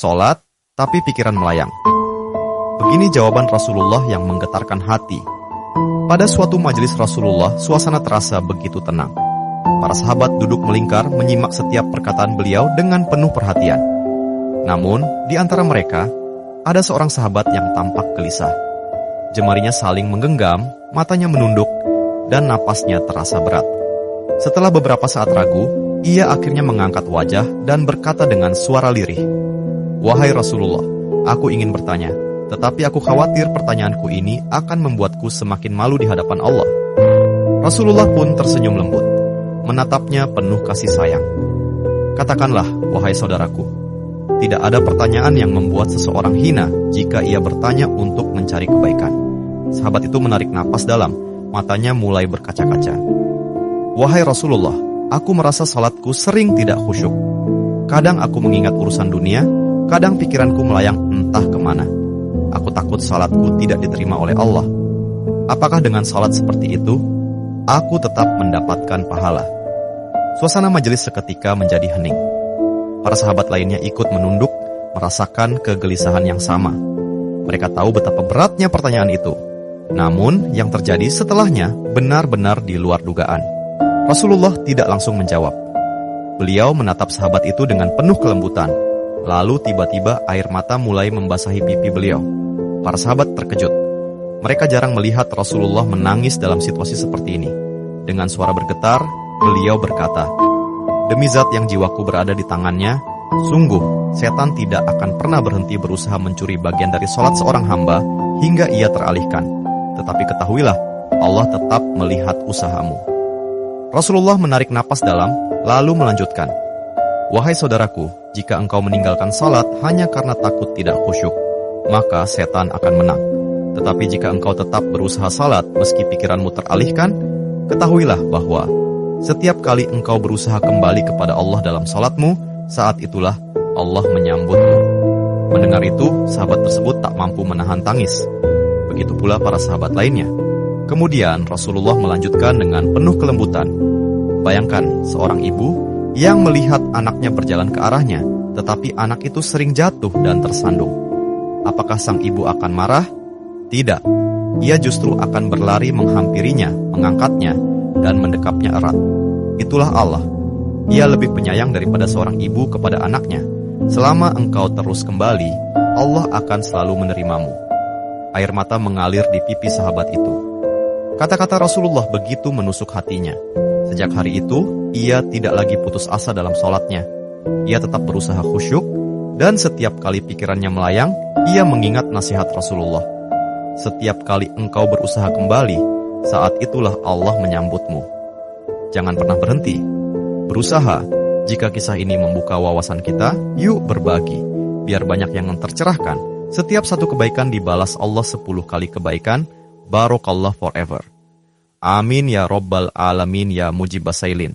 sholat, tapi pikiran melayang. Begini jawaban Rasulullah yang menggetarkan hati. Pada suatu majelis Rasulullah, suasana terasa begitu tenang. Para sahabat duduk melingkar menyimak setiap perkataan beliau dengan penuh perhatian. Namun, di antara mereka, ada seorang sahabat yang tampak gelisah. Jemarinya saling menggenggam, matanya menunduk, dan napasnya terasa berat. Setelah beberapa saat ragu, ia akhirnya mengangkat wajah dan berkata dengan suara lirih, "Wahai Rasulullah, aku ingin bertanya, tetapi aku khawatir pertanyaanku ini akan membuatku semakin malu di hadapan Allah." Rasulullah pun tersenyum lembut, menatapnya penuh kasih sayang. "Katakanlah, wahai saudaraku, tidak ada pertanyaan yang membuat seseorang hina jika ia bertanya untuk mencari kebaikan." Sahabat itu menarik napas dalam, matanya mulai berkaca-kaca. "Wahai Rasulullah, aku merasa salatku sering tidak khusyuk. Kadang aku mengingat urusan dunia, kadang pikiranku melayang entah kemana. Aku takut salatku tidak diterima oleh Allah. Apakah dengan salat seperti itu, aku tetap mendapatkan pahala?" Suasana majelis seketika menjadi hening. Para sahabat lainnya ikut menunduk, merasakan kegelisahan yang sama. Mereka tahu betapa beratnya pertanyaan itu. Namun, yang terjadi setelahnya benar-benar di luar dugaan. Rasulullah tidak langsung menjawab. Beliau menatap sahabat itu dengan penuh kelembutan. Lalu tiba-tiba air mata mulai membasahi pipi beliau. Para sahabat terkejut. Mereka jarang melihat Rasulullah menangis dalam situasi seperti ini. Dengan suara bergetar, beliau berkata, "Demi zat yang jiwaku berada di tangannya, sungguh setan tidak akan pernah berhenti berusaha mencuri bagian dari sholat seorang hamba hingga ia teralihkan. Tetapi ketahuilah, Allah tetap melihat usahamu." Rasulullah menarik napas dalam, lalu melanjutkan, "Wahai saudaraku, jika engkau meninggalkan salat hanya karena takut tidak khusyuk, maka setan akan menang. Tetapi jika engkau tetap berusaha salat meski pikiranmu teralihkan, ketahuilah bahwa setiap kali engkau berusaha kembali kepada Allah dalam salatmu, saat itulah Allah menyambutmu." Mendengar itu, sahabat tersebut tak mampu menahan tangis. Begitu pula para sahabat lainnya. Kemudian Rasulullah melanjutkan dengan penuh kelembutan, "Bayangkan seorang ibu yang melihat anaknya berjalan ke arahnya, tetapi anak itu sering jatuh dan tersandung. Apakah sang ibu akan marah? Tidak. Ia justru akan berlari menghampirinya, mengangkatnya, dan mendekapnya erat. Itulah Allah. Ia lebih penyayang daripada seorang ibu kepada anaknya. Selama engkau terus kembali, Allah akan selalu menerimamu." Air mata mengalir di pipi sahabat itu. Kata-kata Rasulullah begitu menusuk hatinya. Sejak hari itu, ia tidak lagi putus asa dalam sholatnya. Ia tetap berusaha khusyuk, dan setiap kali pikirannya melayang, ia mengingat nasihat Rasulullah. "Setiap kali engkau berusaha kembali, saat itulah Allah menyambutmu." Jangan pernah berhenti. Berusaha. Jika kisah ini membuka wawasan kita, yuk berbagi. Biar banyak yang tercerahkan. Setiap satu kebaikan dibalas Allah 10 kali kebaikan. Barokallah forever. Amin ya Rabbal Alamin ya Mujibas Sailin.